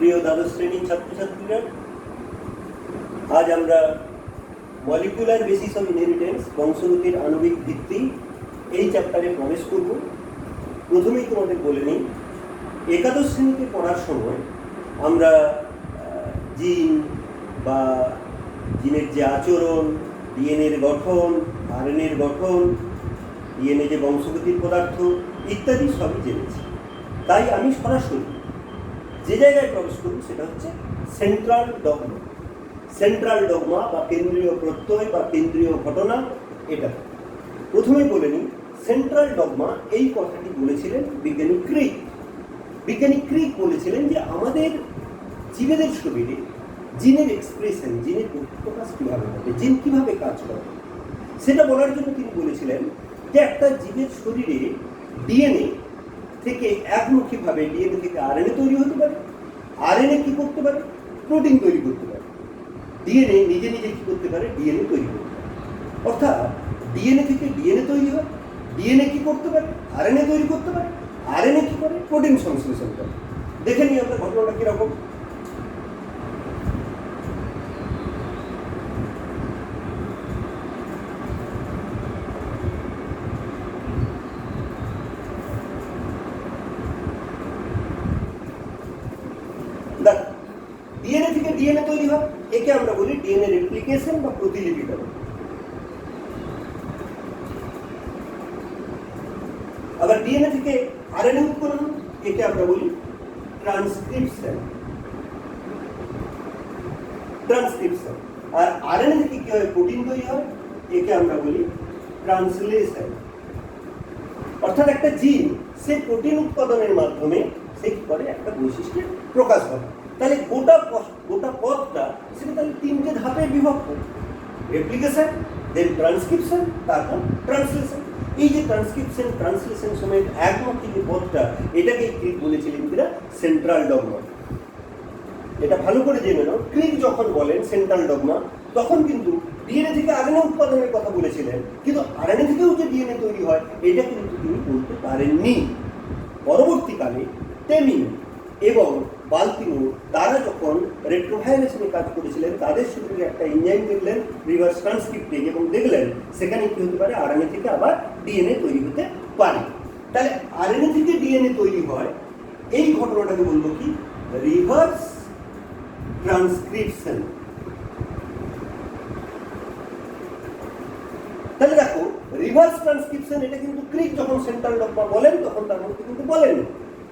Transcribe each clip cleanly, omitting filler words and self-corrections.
প্রিয় দ্বাদশ শ্রেণীর ছাত্রছাত্রীরা, আজ আমরা মলিকুলার বেসিস অফ ইনহেরিটেন্স, বংশগতির আণবিক ভিত্তি, এই চ্যাপ্টারে প্রবেশ করব। প্রথমেই তোমাদের বলে নিই, একাদশ শ্রেণীতে পড়ার সময় আমরা জিন বা জিনের যে আচরণ, ডিএনএর গঠন, আরএনএর গঠন, ডিএনএ যে বংশগতির পদার্থ ইত্যাদি সবই জেনেছি। তাই আমি সরাসরি যে জায়গায় প্রবেশ করব সেটা হচ্ছে সেন্ট্রাল ডগমা। সেন্ট্রাল ডগমা বা কেন্দ্রীয় প্রত্যয় বা কেন্দ্রীয় ঘটনা। এটা প্রথমেই বলে নিই, সেন্ট্রাল ডগমা এই কথাটি বলেছিলেন বিজ্ঞানী ক্রিক। বিজ্ঞানী ক্রিক বলেছিলেন যে আমাদের জীবেদের শরীরে জিনের এক্সপ্রেশন, জিনের প্রকাশ কীভাবে হবে, জিন কীভাবে কাজ করে, সেটা বলার জন্য তিনি বলেছিলেন যে একটা জীবের শরীরে ডিএনএ থেকে একমুখীভাবে ডিএনএ থেকে আরএনএ তৈরি হতে পারে, আরএনএ কী করতে পারে, প্রোটিন তৈরি করতে পারে, ডিএনএ নিজে নিজে কী করতে পারে, ডিএনএ তৈরি করতে পারে। অর্থাৎ ডিএনএ থেকে ডিএনএ তৈরি হয়, ডিএনএ কী করতে পারে, আরএনএ তৈরি করতে পারে, আরএনএ কী করে, প্রোটিন সংশ্লেষণ করে। দেখে নিই আমরা ঘটনাটা কীরকম। ডিএনএ থেকে ডিএনএ তৈরি হয়, একে আমরা বলি ডিএনএ রেপ্লিকেশন বা প্রতিলিপিকরণ। আবার ডিএনএ থেকে আরএনএ উৎপন্ন, একে আমরা বলি ট্রান্সক্রিপশন। ট্রান্সক্রিপশন। আর আরএনএ থেকে কি হয়, প্রোটিন তৈরি হয়, একে আমরা বলি ট্রান্সলেশন। অর্থাৎ একটা জিন সে প্রোটিন উৎপাদনের মাধ্যমে সে কি করে, একটা বৈশিষ্ট্যের প্রকাশ করে। তাহলে গোটা পথটা সেটা তাহলে তিনটে ধাপে বিভক্ত: রেপ্লিকেশন, দেন ট্রান্সক্রিপশন, তারপর ট্রান্সলেশন। এই যে ট্রান্সক্রিপশন ট্রান্সলেশন সময়ের একমুখী যে পথটা, এটাকে ক্রিক বলেছিলেন কিনা সেন্ট্রাল ডগমা। এটা ভালো করে জেনে নাও, ক্রিক যখন বলেন সেন্ট্রাল ডগমা, তখন কিন্তু ডিএনএ থেকে আরএনএ উৎপাদনের কথা বলেছিলেন, কিন্তু আরএনএ থেকেও যে ডিএনএ তৈরি হয় এটা কিন্তু তিনি বলতে পারেননি। পরবর্তীকালে টেমিন এবং বাল্টিমোর তারা যখন রেট্রোভাইরাসে কাজ করেছিলেন, তাদের শরীরে একটা এনজাইম দেখলেন রিভার্স ট্রান্সক্রিপ্টেজ, এবং দেখলেন সেখানে কি হতে পারে, আরএনএ থেকে আবার ডিএনএ তৈরি হতে পারে। তাহলে আরএনএ থেকে ডিএনএ তৈরি হয়, এই ঘটনাটাকে বলবো কি, রিভার্স ট্রান্সক্রিপশন। তাহলে দেখো, রিভার্স ট্রান্সক্রিপশন এটা কিন্তু ক্রিক যখন সেন্ট্রাল ডগমা বলেন তখন তার মধ্যে কিন্তু বলেন।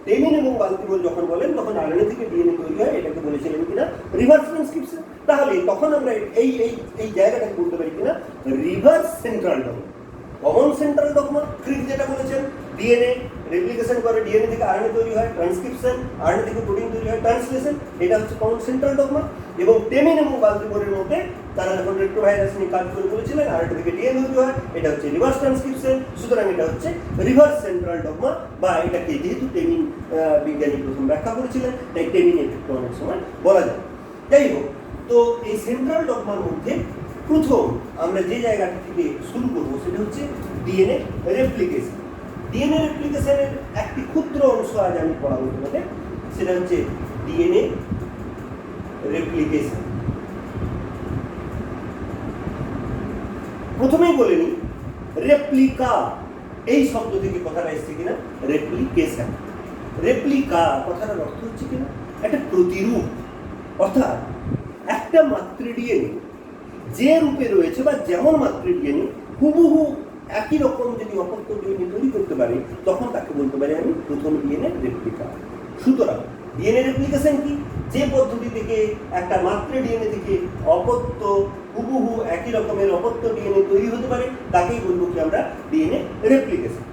টেমিন এবং বাল্টিমোর যখন বলেন তখন আরএনএ থেকে ডিএনএ তৈরি হয়, এটাকে বলেছিলেন কিনা রিভার্স ট্রান্সক্রিপশন। তাহলে তখন আমরা এই জায়গাটাকে বলতে পারি কিনা reverse central dogma. Common central dogma Crick যেটা বলেছেন, ডিএনএ রেপ্লিকেশন করে, ডিএনএ থেকে আরএনএ তৈরি হয়, ট্রান্সক্রিপশন, আরএনএ থেকে প্রোটিন তৈরি হয়, ট্রান্সলেশন, এটা হচ্ছে কমন সেন্ট্রাল ডগমা। এবং টেমিন এবং বাল্টিমোরের মধ্যে তারা যখন রেট্রোভাইরাস নিয়ে কাজ করে বলেছিলেন, আরএনএ থেকে ডিএনএ তৈরি হয়, এটা হচ্ছে রিভার্স ট্রান্সক্রিপশন। সুতরাং এটা হচ্ছে রিভার্স সেন্ট্রাল ডগমা, বা এটাকে যেহেতু টেমিন বিজ্ঞানী প্রথম ব্যাখ্যা করেছিলেন, তাই টেমিন একটু অনেক সময় বলা যায়। যাই হোক, তো এই সেন্ট্রাল ডগমার মধ্যে প্রথম আমরা যে জায়গাটা থেকে শুরু করবো সেটা হচ্ছে ডিএনএ রেপ্লিকেশন। ডিএনএ রেপ্লিকেশনের একটি ক্ষুদ্র অংশ আজ আমি পড়াবো তোমাদের, সেটা হচ্ছে ডিএনএ রেপ্লিকেশন। প্রথমেই বলে নিই, রেপ্লিকা এই শব্দ থেকে কথাটা এসছে কিনা, রেপ্লিকেশন। রেপ্লিকা কথাটার অর্থ হচ্ছে কিনা একটা প্রতিরূপ। অর্থাৎ একটা মাতৃ ডিএনএ যে রূপে রয়েছে বা যেমন মাতৃ ডিএনএ হুবহু একই রকম যদি অপত্য ডিএনএ তৈরি করতে পারে, তখন তাকে বলতে পারি আমি প্রথম ডিএনএ রেপ্লিকা। সুতরাং ডিএনএ রেপ্লিকেশন কি, যে পদ্ধতি থেকে একটা মাতৃ ডিএনএ থেকে অপত্য হুবহু একই রকমের অপত্য ডিএনএ তৈরি হতে পারে, তাকেই বলবো কি আমরা ডিএনএ রেপ্লিকেশন।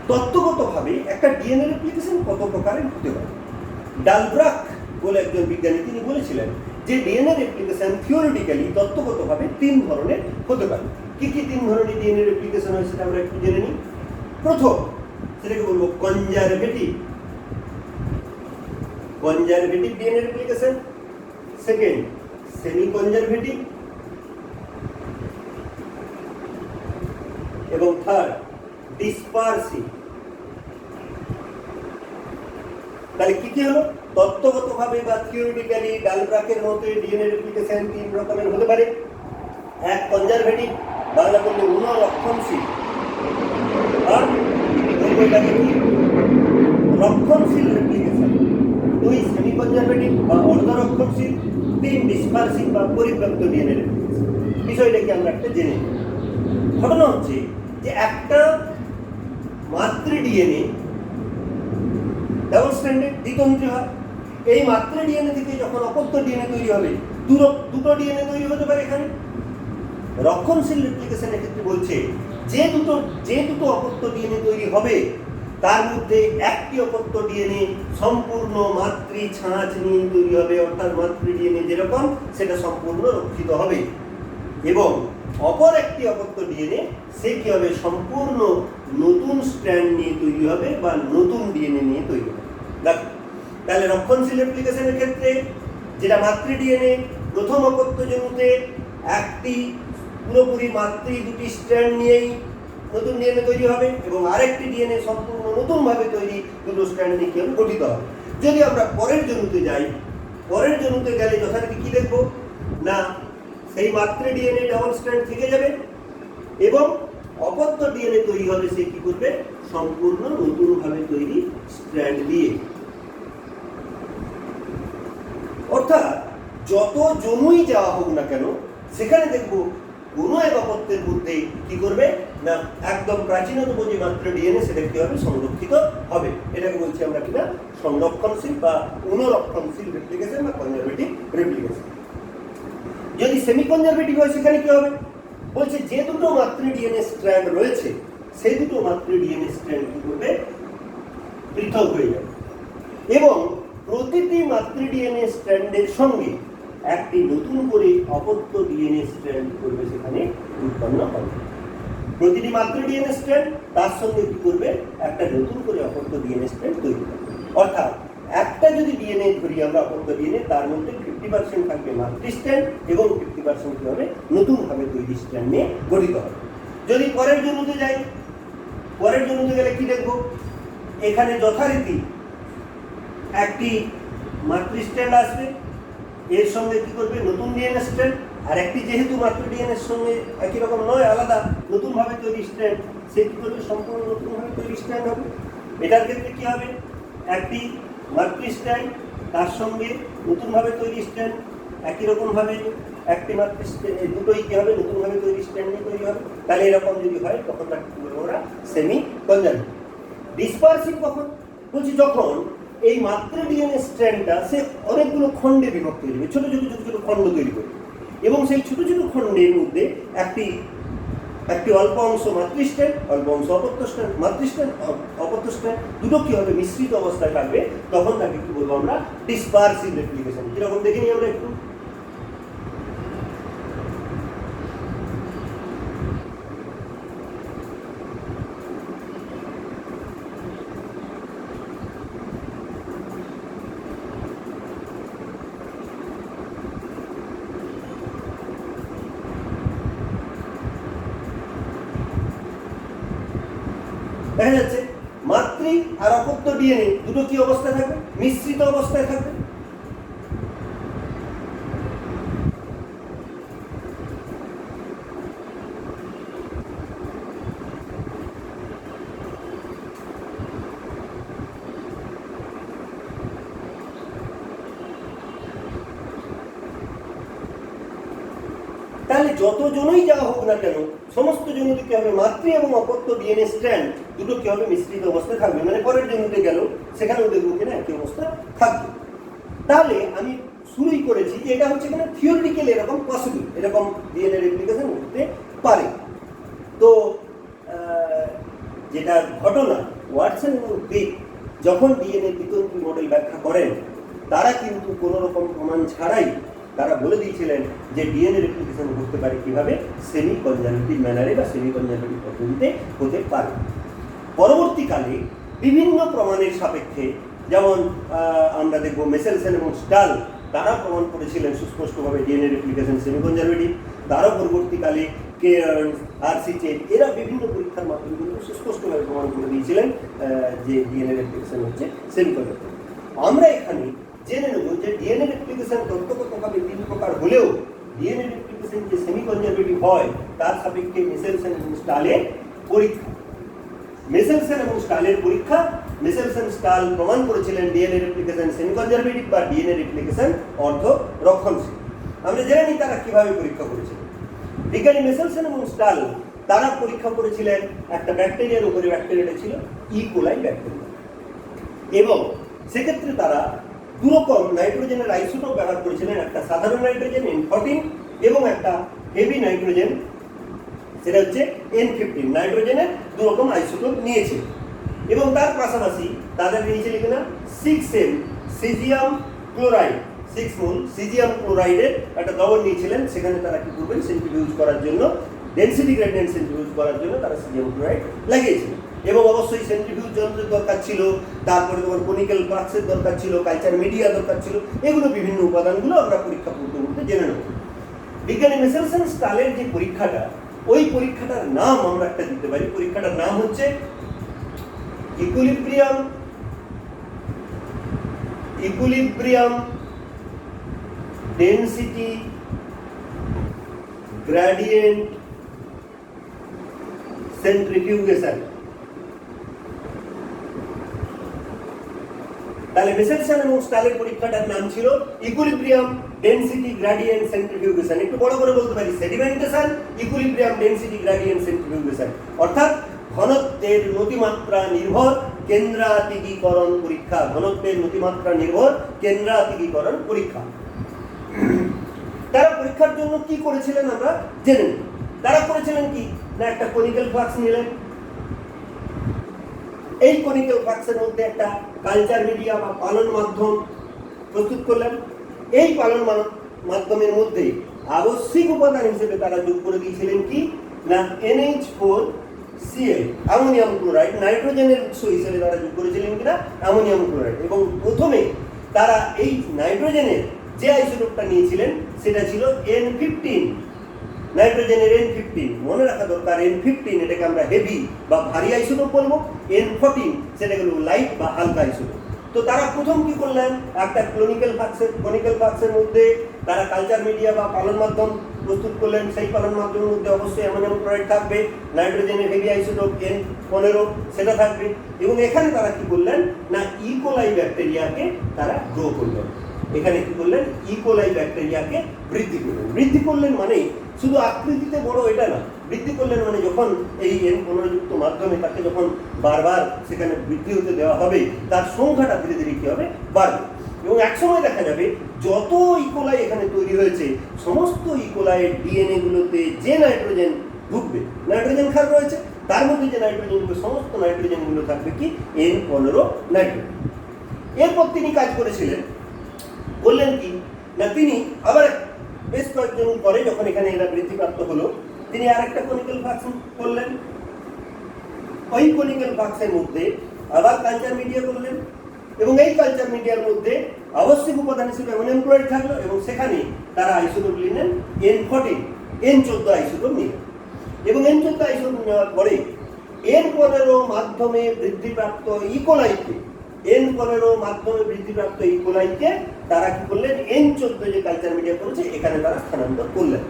তত্ত্বগতভাবে একটা ডিএনএ রেপ্লিকেশন কত প্রকারের হতে পারে। ডালব্রাক বলে একজন বিজ্ঞানী, তিনি বলেছিলেন যে ডিএনএ রেপ্লিকেশন থিওরিটিক্যালি, তত্ত্বগতভাবে 3 ধরনের হতে পারে। কি কি 3 ধরনের ডিএনএ রেপ্লিকেশন হয় সেটা আমরা একটু জেনে নিই। প্রথম, সেটাকে বলবো conservative DNA replication. Second, semi conservative. এবং থার্ড, ডিসপারসিভ। তাহলে কি কি হলো? তত্ত্বগতভাবে বা থিওরিটিক্যালি ডালব্রাকের মতে ডিএনএ রেপ্লিকেশন 3 রকমের হতে পারে। এক কনজারভেটিভ, বাংলা বললে রক্ষণশীল, আর এটাকে কি রক্ষণশীল রেপ্লিকেশন। 2 সেমি কনজারভেটিভ বা অর্ধরক্ষণশীল। 3 ডিসপারসিভ বা পরিব্যাপ্ত ডিএনএ রেপ্লিকেশন। বিষয়টা কি আমরা একটা জেনে। ঘটনা হচ্ছে যে একটা মাতৃ ডিএনএ ডাবল স্ট্র্যান্ডেড দ্বিতন্ত্রী হয়। এই মাতৃ ডিএনএ থেকে যখন অপত্য ডিএনএ তৈরি হবে, দুটো ডিএনএ তৈরি হতে পারে। এখানে রক্ষণশীল রেপ্লিকেশনের ক্ষেত্রে বলছে যে দুটো অপত্য ডিএনএ তৈরি হবে তার মধ্যে একটি অপত্য ডিএনএ সম্পূর্ণ মাতৃ ছাঁচ নিয়ে তৈরি হবে, অর্থাৎ মাতৃ ডিএনএ যেরকম সেটা সম্পূর্ণ রক্ষিত হবে, এবং অপর একটি অপত্য ডিএনএ সে কি হবে সম্পূর্ণ নতুন স্ট্র্যান্ড নিয়ে তৈরি হবে বা নতুন ডিএনএ নিয়ে তৈরি হবে। দেখো তাহলে রক্ষণশীল রেপ্লিকেশনের ক্ষেত্রে যেটা মাতৃ ডিএনএ প্রথম অপত্য জন্তুতে একটি পুরোপুরি মাতৃ দুটি স্ট্র্যান্ড নিয়েই নতুন ডিএনএ তৈরি হবে, এবং আরেকটি ডিএনএ সম্পূর্ণ নতুনভাবে তৈরি দুটো স্ট্র্যান্ড নিয়ে কি হবে গঠিত হবে। যদি আমরা পরের জন্তুতে যাই, পরের জন্তুতে গেলে যথারীতি কি দেখবো না সেই মাতৃ ডিএনএ ডাবল স্ট্র্যান্ড থেকে যাবে এবং অপত্য ডিএনএ তৈরি হবে সে কি করবে সম্পূর্ণ নতুনভাবে তৈরি স্ট্র্যান্ড দিয়ে। অর্থাৎ যত জন্মই যাওয়া হোক না কেন সেখানে দেখবো কোনো এক অপত্যের মধ্যে কি করবে না একদম প্রাচীনতম যে মাত্র ডিএনএ সেটা কি হবে সংরক্ষিত হবে। এটাকে বলছি আমরা কিনা সংরক্ষণশীল বা পুনরক্ষণশীল রেপ্লিকেশন বা কনজারভেটিভ রেপ্লিকেশন। যদি সেমি কনজারভেটিভ হয় সেখানে কি হবে বলছে যে দুটো মাতৃ ডিএনএ স্ট্র্যান্ড রয়েছে সেই দুটো মাতৃ ডিএনএ স্ট্র্যান্ড কি করবে পৃথক হয়ে যাবে, এবং প্রতিটি মাতৃ ডিএনএ স্ট্র্যান্ডের সঙ্গে একটি নতুন করে অপত্য ডিএনএ স্ট্র্যান্ড করবে সেখানে উৎপন্ন হবে। প্রতিটি মাতৃ ডিএনএ স্ট্র্যান্ড তার সঙ্গে কি করবে একটা নতুন করে অপত্য ডিএনএ স্ট্র্যান্ড তৈরি করবে। অর্থাৎ একটা যদি ডিএনএ ধরি আমরা অপত্য ডিএনএ তার মধ্যে 50% থাকবে মাতৃ স্ট্র্যান্ড এবং 50% কি হবে নতুনভাবে তৈরি স্ট্র্যান্ড নিয়ে গঠিত হবে। যদি পরের জন্তুতে যাই, পরের জন্তুতে গেলে কি দেখবো এখানে যথারীতি একটি মাতৃ স্ট্র্যান্ড আসবে, এর সঙ্গে কি করবে নতুন ডিএনএ স্ট্র্যান্ড, আর একটি যেহেতু মাতৃ ডিএনএর সঙ্গে একই রকম নয় আলাদা নতুনভাবে তৈরি স্ট্র্যান্ড সে কি করবে সম্পূর্ণ নতুনভাবে তৈরি স্ট্র্যান্ড হবে। এটার ক্ষেত্রে কি হবে একটি মাতৃ স্ট্র্যান্ড তার সঙ্গে নতুনভাবে তৈরি স্ট্র্যান্ড একই রকমভাবে একটি মাতৃ দুটোই কি হবে নতুনভাবে তৈরি স্ট্র্যান্ড নিয়ে তৈরি হবে। তাহলে এরকম যদি হয় তখন তাকে কি বলবো আমরা সেমি কনজারভেটিভ। ডিসপারসিভ কখন বলছি যখন এই মাতৃ ডিএনএ স্ট্র্যান্ডটা সে অনেকগুলো খণ্ডে বিভক্ত হয়ে যাবে, ছোট ছোট ছোট ছোট খণ্ড তৈরি করবে, এবং সেই ছোট ছোট খণ্ডের মধ্যে একটি অল্প অংশ মাতৃ স্ট্র্যান্ড অল্প অংশ অপত্য স্ট্র্যান্ড মাতৃ স্ট্র্যান্ড অপত্য স্ট্র্যান্ড দুটো কি হবে মিশ্রিত অবস্থায় থাকবে, তখন তাকে কি বলবো আমরা ডিসপারসিভ রেপ্লিকেশন। কিরকম দেখে নিই আমরা একটু। দেখা যাচ্ছে মাতৃ আর অপত্য ডিএনএ দুটো কি অবস্থায় থাকবে মিশ্রিত অবস্থায় থাকবে। তাহলে যতজনই যাওয়া হোক না কেন সমস্ত জন্তুতে কি হবে মাতৃ এবং অপত্য ডিএনএ স্ট্র্যান্ড দুটো কি হবে মিশ্রিত অবস্থায় থাকবে, মানে পরের জন্তুতে গেল সেখানেও দেখবো কিনা একই অবস্থা থাকবে। তাহলে আমি শুরুই করেছি যে এটা হচ্ছে কিনা থিওরিটিক্যালি এরকম পসিবল, এরকম ডিএনএ রেপ্লিকেশন হতে পারে। তো যেটা ঘটনা ওয়াটসন এবং ক্রিক যখন ডিএনএ দ্বিতন্ত্রী মডেল ব্যাখ্যা করেন তারা কিন্তু কোনো রকম প্রমাণ ছাড়াই তারা বলে দিয়েছিলেন যে ডিএনএ রেপ্লিকেশন করতে পারে কিভাবে সেমি কনজারভেটিভ ম্যানারে বা সেমি কনজারভেটিভ পদ্ধতিতে হতে পারে। পরবর্তীকালে বিভিন্ন প্রমাণের সাপেক্ষে যেমন আমরা দেখব মেসেলসন এবং স্টাল তারা প্রমাণ করেছিলেন সুস্পষ্টভাবে ডিএনএ রেপ্লিকেশন সেমি কনজারভেটিভ। তারও পরবর্তীকালে কেয়ার্নস আরসি চেন এরা বিভিন্ন পরীক্ষার মাধ্যমে কিন্তু সুস্পষ্টভাবে প্রমাণ করে দিয়েছিলেন যে ডিএনএ রেপ্লিকেশন হচ্ছে সেমি কনজারভেটিভ। আমরা এখানে জেনে নেব যে ডিএনএ রেপ্লিকেশন তত্ত্বগতভাবে 3 প্রকার হলেও ডিএনএ রেপ্লিকেশন যে সেমি কনজারভেটিভ হয় তার সাপেক্ষে মেসেলসন এবং স্টালের পরীক্ষা। মেসেলসন এবং স্টালের পরীক্ষা, মেসেলসন স্টাল প্রমাণ করেছিলেন ডিএনএ রেপ্লিকেশন সেমি কনজারভেটিভ বা ডিএনএ রেপ্লিকেশন অর্ধ রক্ষণশীল। আমরা জেনে নিই তারা কিভাবে পরীক্ষা করেছিলেন। বিজ্ঞানী মেসেলসন এবং স্টাল তারা পরীক্ষা করেছিলেন একটা ব্যাকটেরিয়ার উপরে, ব্যাকটেরিয়াটা ছিল ইকোলাই ব্যাকটেরিয়া, এবং সেক্ষেত্রে তারা দুরকম নাইট্রোজেনের আইসোটোপ ব্যবহার করেছিলেন, একটা সাধারণ নাইট্রোজেন N14 এবং একটা হেভি নাইট্রোজেন সেটা হচ্ছে N15। নাইট্রোজেনের দুরকম আইসোটোপ নিয়েছে এবং তার পাশাপাশি তাদের নিয়েছিল কিনা 6M সিজিয়াম ক্লোরাইড, 6 মোল সিজিয়াম ক্লোরাইডের একটা দ্রবণ নিয়েছিলেন। সেখানে তারা কি করবেন, সেন্ট্রিফিউজ করার জন্য, ডেনসিটি গ্রেডিয়েন্ট সেন্ট্রিফিউজ করার জন্য তারা সিজিয়াম ক্লোরাইড লাগিয়েছিলেন। এবং অবশ্যই সেন্ট্রিফিউজ যন্ত্রের দরকার ছিল, তারপরে তোমার কনিক্যাল ফ্লাক্সের দরকার ছিল, কালচার মিডিয়া দরকার ছিল, এগুলো বিভিন্ন উপাদানগুলো আমরা পরীক্ষা করতে জেনে নেব। বিজ্ঞানী মেসেলসন স্টালের যে পরীক্ষাটা, ওই পরীক্ষাটার নাম আমরা একটা দিতে পারি। পরীক্ষাটার নাম হচ্ছে ইকুইলিব্রিয়াম ডেনসিটি গ্রেডিয়েন্ট সেন্ট্রিফিউগেশন। তাহলে মেসেলসন এবং স্টালের পরীক্ষাটার নাম ছিল ইকুইলিব্রিয়াম ডেনসিটি গ্রেডিয়েন্ট সেন্ট্রিফিউগেশন। একটু বড় করে বলতে পারি sedimentation equilibrium density gradient centrifugation, অর্থাৎ ঘনত্বের নতিমাত্রা নির্ভর কেন্দ্রাতিকীকরণ পরীক্ষা। ঘনত্বের নতিমাত্রা নির্ভর কেন্দ্রাতিকীকরণ পরীক্ষা। তারা পরীক্ষার জন্য কি করেছিলেন আমরা জেনে নিই। তারা করেছিলেন কি না, একটা কনিক্যাল ফ্লাক্স নিলেন, এই কনিক্যাল ফ্লাক্সের মধ্যে একটা কালচার মিডিয়া বা পালন মাধ্যম প্রস্তুত করলেন। এই পালন মাধ্যমের মধ্যে আবশ্যিক উপাদান হিসেবে তারা যোগ করে দিয়েছিলেন কি না NH4Cl অ্যামোনিয়াম ক্লোরাইড, নাইট্রোজেনের উৎস হিসেবে তারা যোগ করেছিলেন কিনা অ্যামোনিয়াম ক্লোরাইড। এবং প্রথমে তারা এই নাইট্রোজেনের যে আইসোটোপটা নিয়েছিলেন সেটা ছিল N15, নাইট্রোজেনের N15। মনে রাখা দরকার N15 এটাকে আমরা হেভি বা ভারী আইসোটোপ বলবো, N14 সেটাকে লাইট বা হালকা আইসোটোপ। তো তারা প্রথম কি করলেন, একটা কনিক্যাল ফ্লাক্সের মধ্যে তারা কালচার মিডিয়া বা পালন মাধ্যম প্রস্তুত করলেন। সেই পালন মাধ্যমের মধ্যে অবশ্যই অ্যামোনিয়াম ক্লোরাইড থাকবে, নাইট্রোজেনের হেভি আইসোটোপ N15 সেটা থাকবে। এবং এখানে তারা কি করলেন না ইকোলাই ব্যাকটেরিয়াকে তারা গ্রো করলেন। এখানে কি করলেন, ইকোলাই ব্যাকটেরিয়াকে বৃদ্ধি করলেন। বৃদ্ধি করলেন মানে শুধু আকৃতিতে বড় এটা না, বৃদ্ধি করলেন মানে যখন এই N15 যুক্ত মাধ্যমে তাকে যখন বারবার সেখানে বৃদ্ধি হতে দেওয়া হবে, তার সংখ্যাটা ধীরে ধীরে কি হবে, বাড়বে। এবং একসময় দেখা যাবে যত ইকোলাই এখানে তৈরি হয়েছে, সমস্ত ইকোলাইয়ের ডিএনএ গুলোতে যে নাইট্রোজেন ঢুকবে, নাইট্রোজেন ক্ষার রয়েছে, তার মধ্যে যে নাইট্রোজেনগুলো, সমস্ত নাইট্রোজেনগুলো থাকবে কি N15 নাইট্রোজেন। এরপর তিনি কাজ করেছিলেন, বললেন কি না, তিনি আবার বেশ কয়েকজন পরে যখন এখানে এরা বৃদ্ধিপ্রাপ্ত হলো, তিনি আরেকটা কনিক্যাল ফ্লাক্স করলেন। ওই কনিক্যাল ফ্লাক্সের মধ্যে আবার কালচার মিডিয়া করলেন এবং এই কালচার মিডিয়ার মধ্যে আবশ্যিক উপাদান হিসেবে অ্যামোনিয়াম ক্লোরাইড থাকলো এবং সেখানে তারা আইসোটোপ নিলেন N14, N14 আইসোটোপ নিলেন। এবং N14 আইসোটোপ নেওয়ার পরে N15 মাধ্যমে বৃদ্ধিপ্রাপ্ত ইকোলাইকে, N15 মাধ্যমে বৃদ্ধিপ্রাপ্ত ইকোলাইকে তারা কি করলেন, N14 যে কালচার মিডিয়া করেছে এখানে তারা স্থানান্তর করলেন।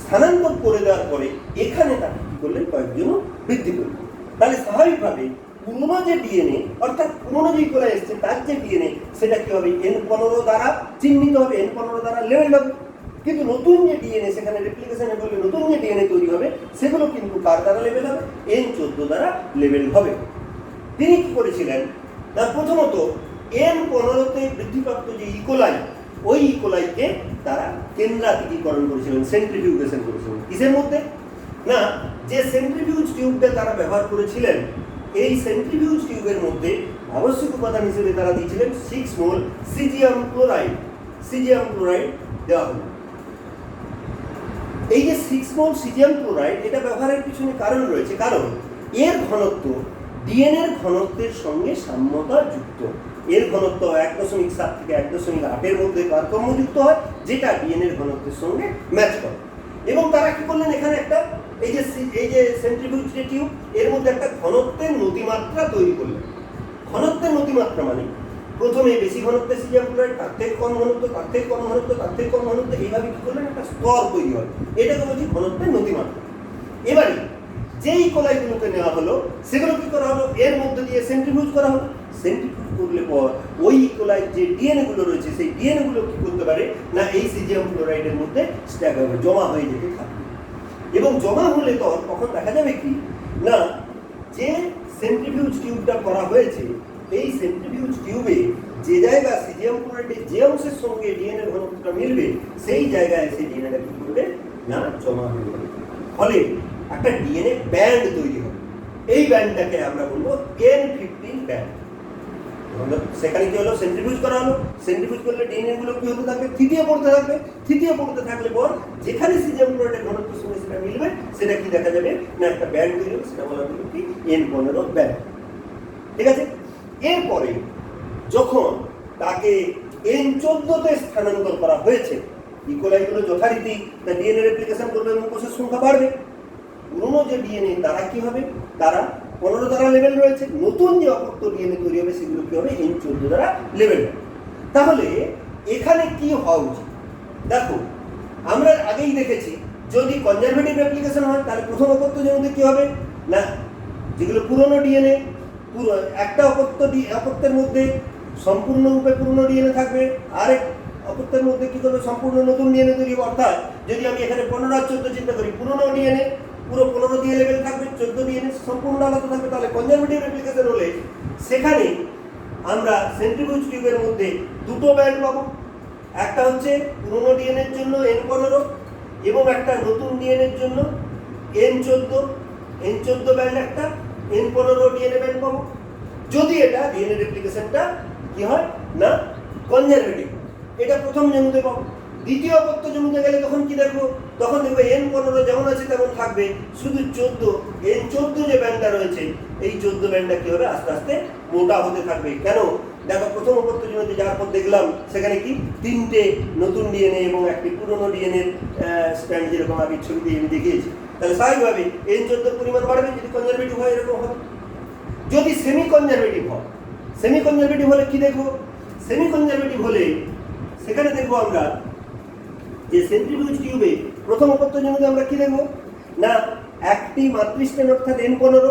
স্থানান্তর করে দেওয়ার পরে এখানে তারা কি করলেন, কয়েকজন বৃদ্ধি করলেন। তাহলে স্বাভাবিকভাবে পুরনো যে ডিএনএ, অর্থাৎ পুরনো যে ইকোলাই এসছে তার যে ডিএনএ, সেটা কি হবে, N15 দ্বারা চিহ্নিত হবে, N15 দ্বারা লেবেল হবে। কিন্তু নতুন যে ডিএনএ, সেখানে রেপ্লিকেশনের ফলে নতুন যে ডিএনএ তৈরি হবে, সেগুলো কিন্তু কার দ্বারা লেবেল হবে, N14 দ্বারা লেবেল হবে। তিনি কি করেছিলেন না, প্রথমত N15-তে বৃদ্ধিপ্রাপ্ত যে ইকোলাই, ওই ইকোলাইকে তারা কেন্দ্রাতিকীকরণ করেছিলেন, সেন্ট্রিফিউগেশন করেছিলেন। কিসের মধ্যে না, যে সেন্ট্রিফিউজ টিউবটা তারা ব্যবহার করেছিলেন, এই সেন্ট্রিফিউজ টিউবের মধ্যে আবশ্যিক উপাদান হিসেবে তারা দিয়েছিলেন 6 মোল সিজিয়াম ক্লোরাইড। সিজিয়াম ক্লোরাইড দেওয়া হলো। এই যে 6 মোল সিজিয়াম ক্লোরাইড, এটা ব্যবহারের পিছনে কারণ রয়েছে, কারণ এর ঘনত্ব ডিএনএর ঘনত্বের সঙ্গে সাম্যতা যুক্ত। এর ঘনত্ব 1.7 থেকে 1.8 মধ্যে তারতম্যযুক্ত হয়, যেটা ডিএনএর ঘনত্বের সঙ্গে ম্যাচ করে। এবং তারা কি করলেন, এখানে একটা এই যে সেন্ট্রিফিউজ টিউব, এর মধ্যে একটা ঘনত্বের নতিমাত্রা তৈরি করলেন। ঘনত্বের নতিমাত্রা মানে প্রথমে বেশি ঘনত্বের সিজিএম ক্লোরাইড, তার থেকে কম ঘনত্ব, তার থেকে কম ঘনত্ব, তার থেকে কম ঘনত্ব, এইভাবে কি করলেন একটা স্তর তৈরি হয়। এটাকে বলছি ঘনত্বের নতিমাত্রা। এবারে যেই কলাইগুলোকে নেওয়া হলো সেগুলো কি করা হলো, এর মধ্যে দিয়ে সেন্ট্রিফিউজ করা হলো। সেন্ট্রিফিউজ করলে পর ওই কোলাই যে ডিএনএ গুলো রয়েছে সেই ডিএনএ গুলো কি করতে পারে না এই সিজিএম ক্লোরাইডের মধ্যে স্ট্যাক হবে, জমা হয়ে যেতে থাকবে। এবং জমা হলে তো তখন দেখা যাবে কি না যে সেন্ট্রিফিউজ টিউবটা করা হয়েছে এই সেন্ট্রিফিউজ টিউবে যে জায়গা সিজিএম ক্লোরাইডের যে অংশের সঙ্গে ডিএনএ ঘনত্বটা মিলবে সেই জায়গায় সেই ডিএনএটা কি করবে না জমা হয়ে যাবে। ফলে একটা ডিএনএ ব্যান্ড তৈরি হবে। এই ব্যান্ডটাকে আমরা বলবো N15 ব্যান্ড। সেখানে কি হলো সেন্ট্রিফিউজ করা হলো, সেন্ট্রিফিউজ করলে ডিএনএ গুলো কি হতে থাকবে তৃতীয় পড়তে থাকবে, তৃতীয় পড়তে থাকলে পর যেখানে সিজিএম ক্লোরাইডের ঘনত্বের সঙ্গে সেটা মিলবে সেটা কি দেখা যাবে না একটা ব্যান্ড তৈরি হবে, সেটা বলা হলো কি N15 ব্যান্ড। ঠিক আছে, এরপরে যখন তাকে N14 তে স্থানান্তর করা হয়েছে ইকোলাইগুলো যথারীতি তার ডিএনএ রেপ্লিকেশন করবে এবং কোষের সংখ্যা বাড়বে। পুরনো যে ডিএনএ তারা কি হবে, তারা 15 দ্বারা লেভেল রয়েছে, নতুন যে অপত্য ডিএনএ তৈরি হবে সেগুলো কি হবে N14 দ্বারা লেভেল হবে। তাহলে এখানে কি হওয়া উচিত দেখো, আমরা আগেই দেখেছি যদি কনজারভেটিভ রেপ্লিকেশন হয় তাহলে প্রথম অপত্য জমিতে কি হবে না যেগুলো পুরনো ডিএনএ পুরো একটা অপত্যের মধ্যে সম্পূর্ণরূপে পুরনো ডিএনএ থাকবে, আরেক অপত্যের মধ্যে কি করবে সম্পূর্ণ নতুন ডিএনএ তৈরি হবে। অর্থাৎ যদি আমি এখানে 15 আর 14 চিন্তা করি, পুরনো ডিএনএ পুরো 15 দিয়ে লেভেল থাকবে, 14 ডিএনএ সম্পূর্ণ আলাদা থাকবে। তাহলে কনজারভেটিভ রেপ্লিকেশন হলে সেখানে আমরা সেন্ট্রিফিউজ টিউবের মধ্যে দুটো ব্যান্ড পাবো, একটা হচ্ছে পুরনো ডিএনএর জন্য N15 এবং একটা নতুন ডিএনএর জন্য N14 ব্যান্ড, একটা N15 ডিএনএ ব্যান্ড পাবো যদি এটা ডিএনএ রেপ্লিকেশনটা কি হয় না কনজারভেটিভ। এটা প্রথম জমিতে পাবো। দ্বিতীয় অপত্য জমিতে গেলে তখন কি দেখবো, তখন দেখবো N15 যেমন আছে তেমন থাকবে, শুধু N14 যে ব্যান্ডটা রয়েছে এই 14 ব্যান্ডটা কি হবে আস্তে আস্তে মোটা হতে থাকবে। কেন দেখো প্রথম অপত্য জমিতে যাওয়ার পর দেখলাম সেখানে কি 3টে নতুন ডিএনএ এবং একটি পুরনো ডিএনএ স্ট্র্যান্ড যেরকম আগে ছবিতে আমি দেখিয়েছি। তাহলে স্বাভাবিকভাবে N14 পরিমাণ বাড়বে যদি কনজারভেটিভ হয় এরকম হবে। যদি সেমি কনজারভেটিভ হয়, সেমি কনজারভেটিভ হলে কি দেখবো, সেমি কনজারভেটিভ হলে সেখানে দেখবো আমরা যে সেন্ট্রিফিউজ টিউবে প্রথম অপত্য জমিতে আমরা কি দেখবো না একটি মাতৃস্ট্যান্ড অর্থাৎ N15,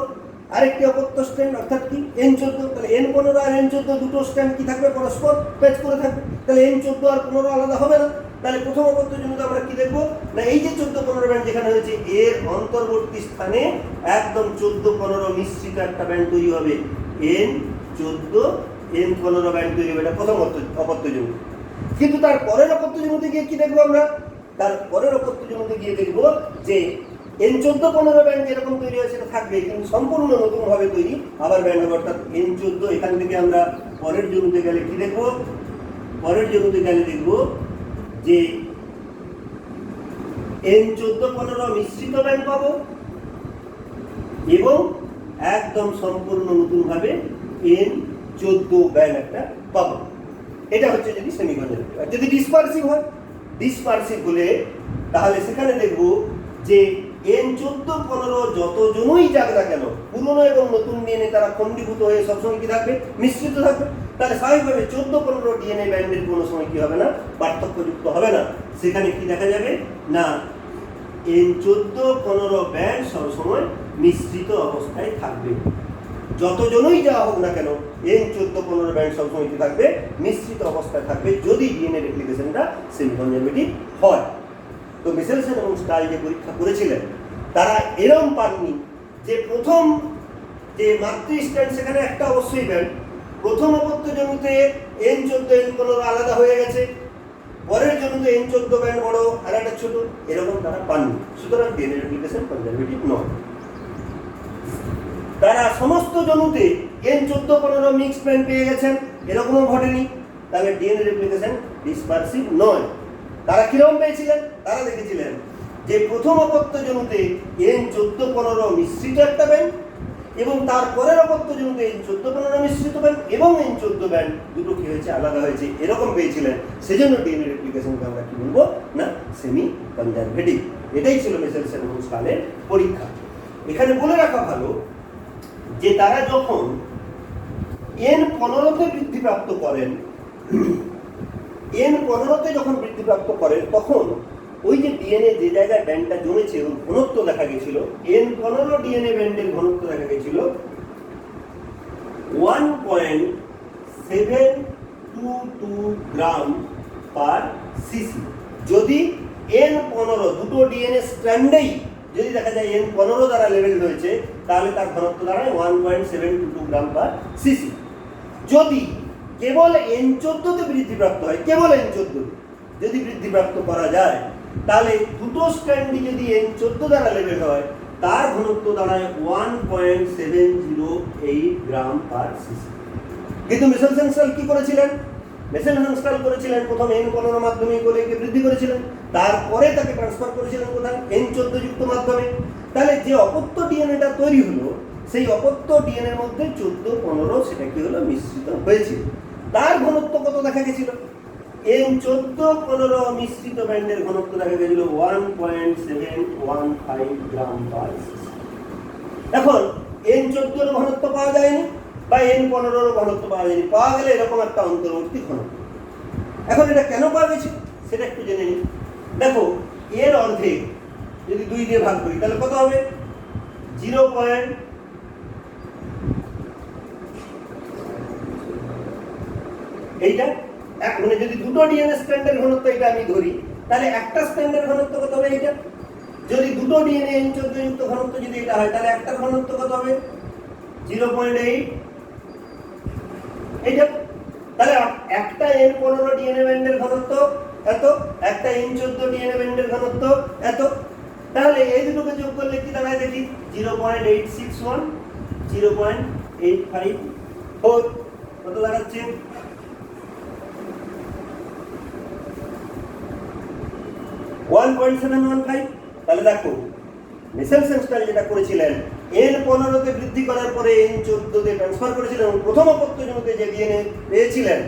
আরেকটি অপত্য স্ট্যান্ড অর্থাৎ কি N14। তাহলে N15 আর N14 দুটো স্ট্যান্ড কি থাকবে পরস্পর প্যাচ করে থাকবে, তাহলে N14 আর 15 আলাদা হবে না। তাহলে প্রথম অপত্য জমিতে আমরা কি দেখবো না এই যে 14-15 ব্যান্ড যেখানে হয়েছে এর অন্তর্বর্তী স্থানে একদম 14-15 মিশ্রিত একটা ব্যান্ড তৈরি হবে, N14-N15 ব্যান্ড তৈরি হবে। এটা প্রথম অপত্য জমি। কিন্তু তার পরের অপত্য জমিতে গিয়ে কি দেখবো আমরা, তার পরের অপত্য জমিতে গিয়ে দেখবো যে N14-15 ব্যান্ড যেরকম তৈরি হয় সেটা থাকবে, কিন্তু সম্পূর্ণ নতুন ভাবে তৈরি আবার ব্যান্ড হবে অর্থাৎ N14। এখান থেকে আমরা পরের জমিতে গেলে কি দেখবো, পরের জমিতে গেলে দেখবো যে N14-15 মিশ্রিত ব্যান্ড পাবো এবং একদম সম্পূর্ণ নতুন ভাবে N14 ব্যান্ড একটা পাবো। এটা হচ্ছে যদি সেমি কনজারভেটিভ। আর যদি ডিসপারসিভ হয়, ডিসপারসিভ হলে তাহলে সেখানে দেখবো যে N14-15 যতজনই যাক না কেন পুরনো এবং নতুন ডিএনএ তারা খণ্ডীভূত হয়ে সবসময় কি থাকবে মিশ্রিত থাকবে। তাহলে স্বাভাবিকভাবে 14-15 ডিএনএ ব্যান্ডের কোনো সময় কি হবে না পার্থক্যযুক্ত হবে না। সেখানে কি দেখা যাবে না N14-15 ব্যান্ড সবসময় মিশ্রিত অবস্থায় থাকবে। যতজনই যাওয়া হোক না কেন N14-15 ব্যান্ড সবসময় কি থাকবে মিশ্রিত অবস্থায় থাকবে যদি ডিএনএ রেপ্লিকেশনটা সেমি কনজারভেটিভ হয়। তো মিশেলসন এবং স্টাল যে পরীক্ষা করেছিলেন তারা এরম পাননি যে প্রথম যে মাতৃস্ট্যান্ড সেখানে একটা অবশ্যই ব্যান্ড, প্রথম অপত্য জমিতে N14-N15 আলাদা হয়ে গেছে, পরের জমিতে N14 ব্যান্ড বড় আর একটা ছোট, এরকম তারা পাননি। সুতরাং ডিএনএ রেপ্লিকেশন কনজারভেটিভ নয়। তারা সমস্ত জমিতে N14-15 মিক্সড ব্যান্ড পেয়ে গেছেন, এরকমও ঘটেনি, তাহলে ডিএনএ রেপ্লিকেশন ডিসপারসিভ নয়। তারা কিরকম পেয়েছিলেন, তারা দেখেছিলেন যে প্রথম অপত্য জমিতে N14-15 মিশ্রিত একটা ব্যান্ড এবং তার পরের অপত্য জমিতে N14-15 মিশ্রিত ব্যান্ড এবং N14 ব্যান্ড দুটো কি হয়েছে আলাদা হয়েছে, এরকম পেয়েছিলেন। সেজন্য ডিএনএ রেপ্লিকেশনকে আমরা কি বলবো না সেমি কনজারভেটিভ। এটাই ছিল মিশেলসন এবং স্টালের পরীক্ষা। এখানে বলে রাখা ভালো যে তারা যখন N15-তে বৃদ্ধিপ্রাপ্ত করেন, N15-তে যখন বৃদ্ধিপ্রাপ্ত করেন তখন ওই যে ডিএনএ যে জায়গায় ব্যান্ডটা জমেছে ওর ঘনত্ব দেখা গেছিল, N15 ডিএনএ ব্যান্ডের ঘনত্ব দেখা গেছিল 1.722 গ্রাম পার সিসি। যদি N15 দুটো ডিএনএ স্ট্র্যান্ডেই যদি দেখা যায় N15 দ্বারা লেভেল হয়েছে তাহলে তার ঘনত্ব দাঁড়ায় 1.722 গ্রাম পার সিসি। যদি কেবল N14-তে বৃদ্ধিপ্রাপ্ত হয়, কেবল N14 যদি বৃদ্ধিপ্রাপ্ত করা যায় তাহলে দুটো স্ট্র্যান্ডই যদি N14 দ্বারা লেভেল হয় তার ঘনত্ব দাঁড়ায় 1.708 গ্রাম পার সিসি। কিন্তু মেসেলসেনস্টাল কি করেছিলেন? মেসেলসেনস্টাল করেছিলেন প্রথম N15 মাধ্যমে কোলেকে বৃদ্ধি করেছিলেন, তারপরে তাকে ট্রান্সফার করেছিলেন কোথায়? N14 যুক্ত মাধ্যমে। তাহলে যে অপত্য ডিএনএটা তৈরি হলো সেই অপত্য ডিএনএর মধ্যে 14-15 সেটা কি হলো? মিশ্রিত হয়েছিল। তার ঘনত্ব কত দেখা গেছিল? N14-15 মিশ্রিত ব্যান্ডের ঘনত্ব দেখা গেছিল 1.715 গ্রাম পার সিসি। এখন N14 ঘনত্ব পাওয়া যায়নি বা N15 ঘনত্ব পাওয়া যায়নি, পাওয়া গেলে এরকম একটা অন্তর্বর্তী ঘনত্ব। এখন এটা কেন পাওয়া গেছে সেটা একটু জেনে নিই। দেখো, এর অর্ধেক যদি 2 দিয়ে ভাগ করি তাহলে কত হবে? 0. এইটা মানে যদি দুটো ডিএনএ স্ট্র্যান্ডের ঘনত্ব এটা আমি ধরি তাহলে একটা স্ট্র্যান্ডের ঘনত্ব কত হবে? এইটা যদি দুটো ডিএনএ N14 যুক্ত ঘনত্ব যদি এটা হয় তাহলে একটার ঘনত্ব কত হবে? 0.8। এইটা তাহলে একটা N15 ডিএনএ ব্যান্ডের ঘনত্ব এত, একটা N14 ডিএনএ ব্যান্ডের ঘনত্ব এত। তাহলে এই দুটোকে যোগ করলে কি দাঁড়ায় দেখি? 0.861, 0.854 কত দাঁড়াচ্ছে? 1.715। তাহলে দেখো মেসেলসেনস্টাল যেটা করেছিলেন N15-তে বৃদ্ধি করার পরে N14-তে ট্রান্সফার করেছিলেন, প্রথম অপত্য জমিতে যে ডিএনএ পেয়েছিলেন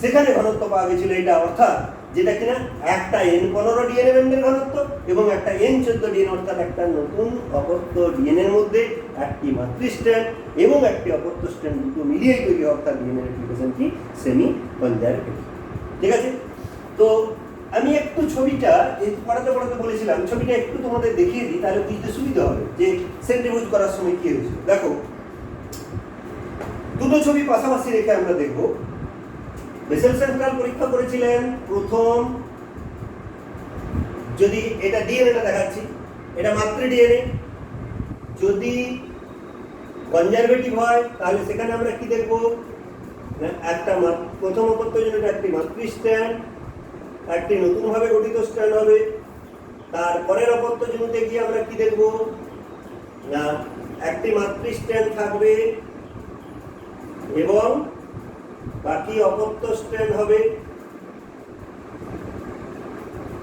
সেখানে ঘনত্ব পাওয়া গেছিল এটা, অর্থাৎ যেটা কিনা একটা N15 ডিএনএ ব্যান্ডের ঘনত্ব এবং একটা N14 ডিএনএ, অর্থাৎ একটা নতুন অপত্য ডিএনএর মধ্যে একটি মাতৃস্ট্র্যান্ড এবং একটি অপত্য স্ট্র্যান্ড দুটো মিলিয়েই তৈরি, অর্থাৎ ডিএনএ রেপ্লিকেশন কি সেমি কনজারভেটিভ। ঠিক আছে, তো আমি একটু ছবিটা পড়াতে পড়াতে বলেছিলাম, ছবিটা একটু তোমাদের দেখিয়ে দিই তাহলে বুঝতে সুবিধা হবে যে সেন্ট্রিফিউজ করার সময় কি হয়েছিল। দেখো, দুটো ছবি পাশাপাশি রেখে আমরা দেখব। মেসেলসেনস্টাল পরীক্ষা করেছিলেন প্রথম, যদি এটা ডিএনএটা দেখাচ্ছি, এটা মাতৃ ডিএনএ, যদি কনজারভেটিভ হয় তাহলে সেখানে আমরা কি দেখব? একটা প্রথম অপত্য জন্য একটি মাতৃ স্ট্র্যান্ড, একটি নতুনভাবে গঠিত স্ট্র্যান্ড হবে। তারপরের অপত্য জমিতে গিয়ে আমরা কি দেখব? না, একটি মাতৃ স্ট্র্যান্ড থাকবে এবং বাকি অপত্য স্ট্র্যান্ড হবে।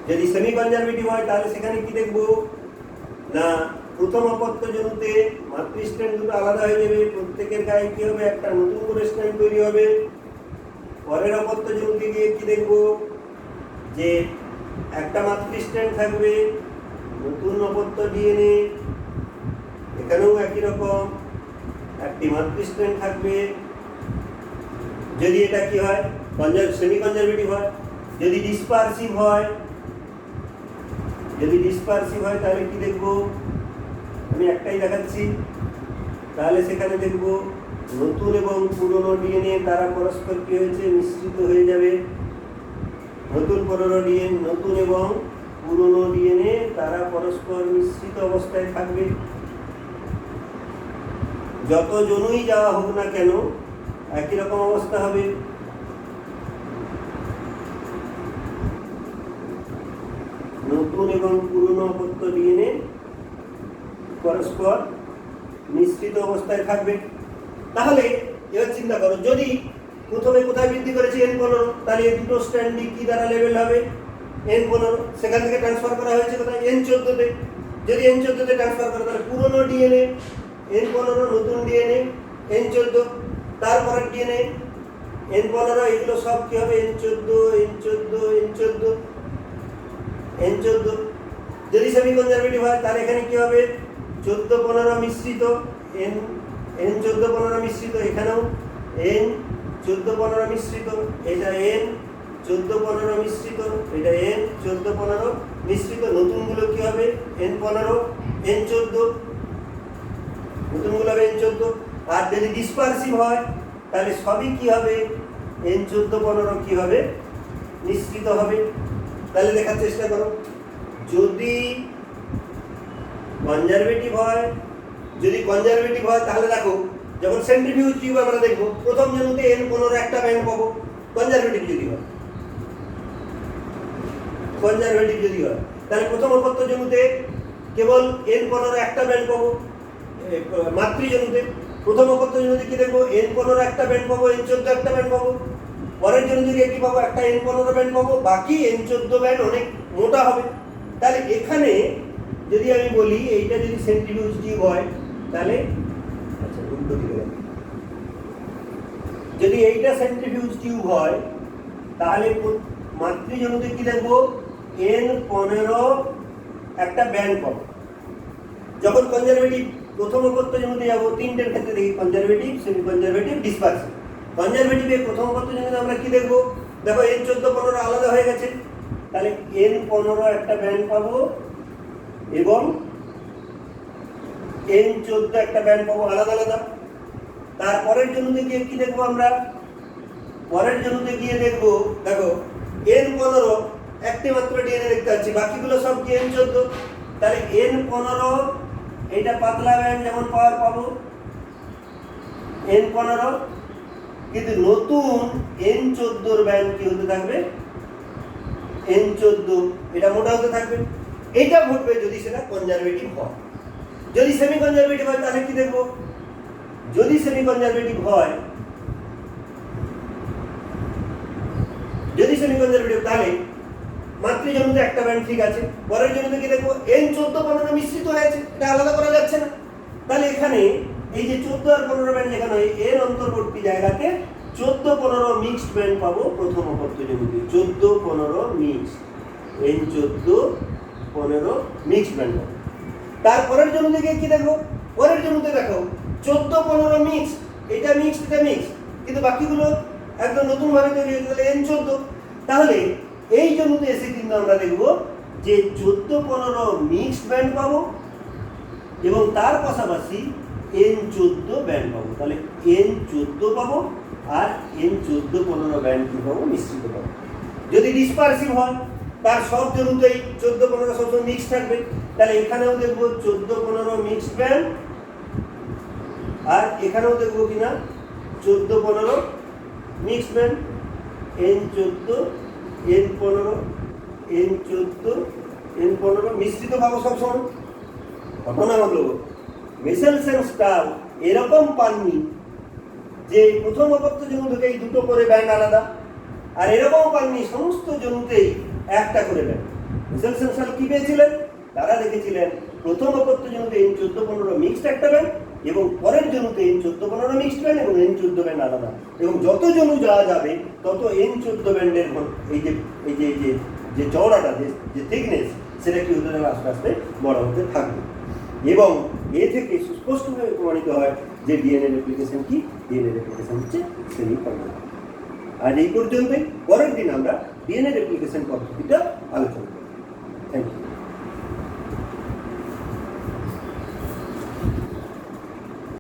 যদি সেমি কনজারভেটিভ হয় তাহলে সেখানে কি দেখব? না, প্রথম অপত্য জমিতে মাতৃ স্ট্র্যান্ড দুটো আলাদা হয়ে যাবে, প্রত্যেকের গায়ে কি হবে? একটা নতুন করে স্ট্র্যান্ড তৈরি হবে। পরের অপত্য জমিতে গিয়ে কি দেখব? যে একটা মাতৃ স্ট্র্যান্ড থাকবে, নতুন অপত্য ডিএনএ, এখানেও একই রকম একটি মাতৃ স্ট্র্যান্ড থাকবে। যদি এটা কি হয়? সেমি কনজারভেটিভ হয়। যদি ডিসপারসিভ হয়, তাহলে কি দেখব? আমি একটাই দেখাচ্ছি, তাহলে সেখানে দেখব নতুন এবং পুরনো ডিএনএ তারা পরস্পর কি হয়েছে? মিশ্রিত হয়ে যাবে। নতুন এবং পুরনো ডিএনএ তারা পরস্পর মিশ্রিত অবস্থায় থাকবে। যত জনই যাওয়া হোক না কেন একই রকম অবস্থা হবে। নতুন এবং পুরনো অপত্য ডিএনএ পরস্পর মিশ্রিত অবস্থায় থাকবে। তাহলে এবার চিন্তা করো, যদি প্রথমে কোথায় বৃদ্ধি করেছে? N15, তাহলে এই দুটো স্ট্র্যান্ডই কি দ্বারা লেভেল হবে? N15। সেখান থেকে ট্রান্সফার করা হয়েছে কোথায়? N14-তে। যদি N14-তে ট্রান্সফার করে তাহলে পুরনো ডিএনএ N15, নতুন ডিএনএ N14, তারপরের ডিএনএ N15, এগুলো সব কি হবে? N14। যদি সেমি কনজারভেটিভ হয় তাহলে এখানে কি হবে? 14-15 মিশ্রিত, N14-15 মিশ্রিত, এখানেও এন 14-15 মিশ্রিত, এটা এন 14-15 মিশ্রিত, এটা এন 14-15 মিশ্রিত। নতুনগুলো কি হবে? n15 n14, নতুনগুলো হবে n14। আর যদি ডিসপারসিভ হয় তাহলে সবই কি হবে? n14-15 কি হবে? মিশ্রিত হবে। তাহলে দেখার চেষ্টা করো, যদি কনজারভেটিভ হয়, তাহলে দেখো যখন সেন্ট্রিফিউজ টিউব আমরা দেখবো, প্রথম জনুতে n15 একটা ব্যান্ড পাবো। কনজারভেটিভ যদি হয় তাহলে প্রথম অপত্য জনুতে কেবল n15 একটা ব্যান্ড পাবো। মাতৃজনুতে প্রথম অপত্য জনুতে কি দেখবো? n15 একটা ব্যান্ড পাবো, n14 একটা ব্যান্ড পাবো। পরের জনুতে কি পাবো? একটা n15 ব্যান্ড পাবো, বাকি n14 ব্যান্ড অনেক মোটা হবে। তাহলে এখানে যদি আমি বলি এইটা যদি সেন্ট্রিফিউজ টিউব হয় তাহলে, আচ্ছা উল্টো দিকে গেল, যদি এইটা সেন্ট্রিফিউজ টিউব হয় তাহলে মাতৃজনুতে কি দেখবো? n15 একটা ব্যান্ড পাবো। যখন কনজারভেটিভ প্রথম অপত্য জনুতে যাবো, তিনটের ক্ষেত্রে দেখি কনজারভেটিভ, সেমি কনজারভেটিভ, ডিসপারসিভ। কনজারভেটিভের প্রথম অপত্য জনুতে আমরা কি দেখবো? দেখো n14-15 আলাদা হয়ে গেছে, তাহলে n15 একটা ব্যান্ড পাবো এবং n14 একটা ব্যান্ড পাবো আলাদা আলাদা। তারপরের জনুতে গিয়ে কি দেখবো আমরা? পরের জনুতে গিয়ে দেখবো, দেখো n15 একটি মাত্র ডিএনএ দেখতে পাচ্ছি, বাকিগুলো সব কি n14। তাহলে n15 এটা পাতলা ব্যান্ড যেমন পাওয়ার পাবো n15, কিন্তু নতুন n14 ব্যান্ড কি হতে থাকবে? n14, এটা মোটা হতে থাকবে। এটা ঘটবে যদি সেটা কনজারভেটিভ হয়। যদি সেমি কনজারভেটিভ হয় তাহলে কি দেখবো? যদি সেমি কনজারভেটিভ হয়, তাহলে মাতৃজনুতে একটা ব্যান্ড ঠিক আছে, পরের জনুতে কি দেখবো? n14-15 মিশ্রিত হয়েছে, এটা আলাদা করা যাচ্ছে না। তাহলে এখানে এই যে 14 আর 15 ব্যান্ড যেখানে এর অন্তর্বর্তী জায়গাতে 14-15 মিক্সড ব্যান্ড পাবো প্রথম অপত্য জনুতে। 14-15 মিক্সড, n14-15 মিক্সড ব্যান্ড পাবো। তারপরের জনুতে গিয়ে কি দেখবো? পরের জনুতে দেখো 14-15 মিক্সড, এটা মিক্সড, এটা মিক্সড, কিন্তু বাকিগুলো একদম নতুন ভাবে তৈরি হয়েছে, তাহলে n14। তাহলে এই জনুতে এসে কিন্তু আমরা দেখবো যে 14-15 মিক্সড ব্যান্ড পাবো এবং তার পাশাপাশি n14 ব্যান্ড পাবো। তাহলে n14 পাবো আর n14-15 ব্যান্ড কি পাবো? মিশ্রিত পাবো। যদি ডিসপারসিভ হয় তার সব জনুতেই 14-15 সবসময় মিক্সড থাকবে, তাহলে এখানেও দেখবো 14-15 মিক্সড ব্যান্ড, আর এখানেও দেখবো কিনা 14-15 mixed band, n14 n15 n14 n15 মিশ্রিত পাবো সবসময়। ঘটনা হলো মেসেলসন স্টার এরকম পাননি যে প্রথম অপত্য জনু থেকেই দুটো করে ব্যান্ড আলাদা, আর এরকম পাননি সমস্ত জনুতেই একটা করে ব্যান্ড। মেসেলসন স্টার কি পেয়েছিলেন? তারা দেখেছিলেন প্রথম অপত্য জনুতে n14-15 মিক্সড একটা ব্যান্ড এবং পরের জনুতে n14-15 মিক্সড ব্যান্ড এবং n14 ব্যান্ড আলাদা, এবং যত জনু যাওয়া যাবে তত n14 ব্যান্ডের এই যে চওড়াটা, যে থিকনেস, সেটা কি হতে থাকবে? আস্তে আস্তে বড় হতে থাকবে। এবং এ থেকে সুস্পষ্টভাবে প্রমাণিত হয় যে ডিএনএ রেপ্লিকেশন কি? ডিএনএ রেপ্লিকেশন হচ্ছে সেমি কনজারভেটিভ। আর এই পর্যন্তই, পরের দিন আমরা ডিএনএ রেপ্লিকেশন পদ্ধতিটা আলোচনা করব। Thank you.